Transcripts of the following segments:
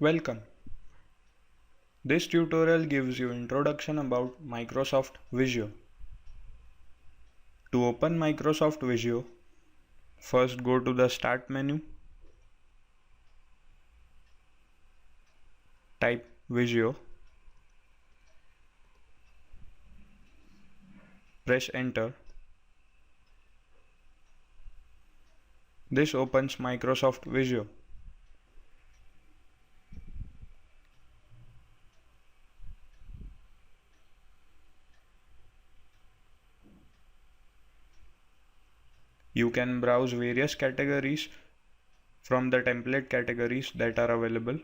Welcome. This tutorial gives you introduction about Microsoft Visio. To open Microsoft Visio, first go to the Start menu, type Visio, press Enter. This opens Microsoft Visio. You can browse various categories from the template categories that are available.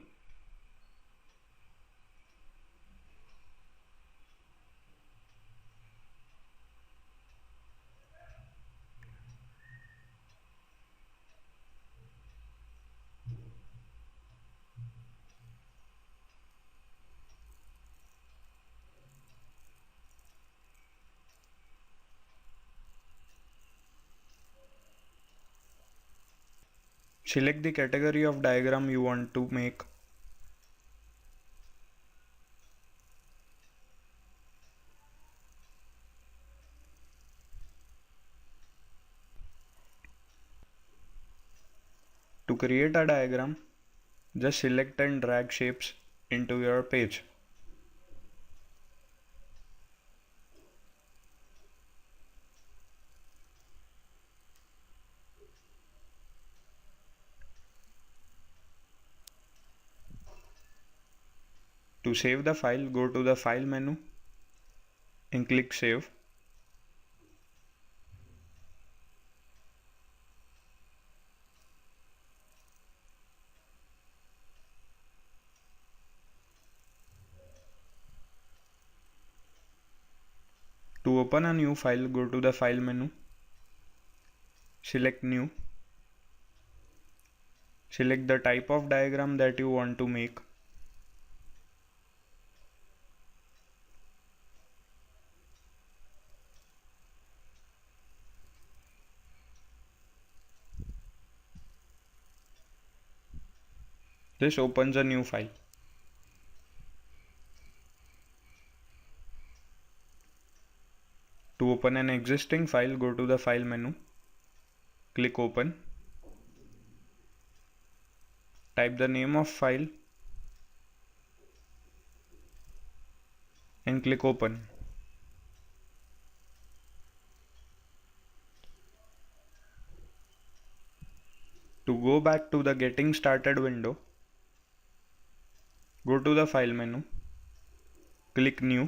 Select the category of diagram you want to make. To create a diagram, just select and drag shapes into your page. To save the file, go to the File menu and click Save. To open a new file, go to the File menu, select New, select the type of diagram that you want to make. This opens a new file. To open an existing file, go to the File menu, click Open, type the name of file and click Open. To go back to the Getting Started window, go to the File menu, click New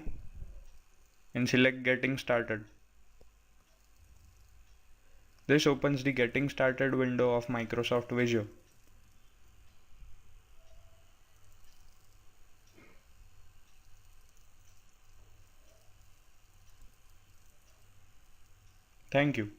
and select Getting Started. This opens the Getting Started window of Microsoft Visio. Thank you.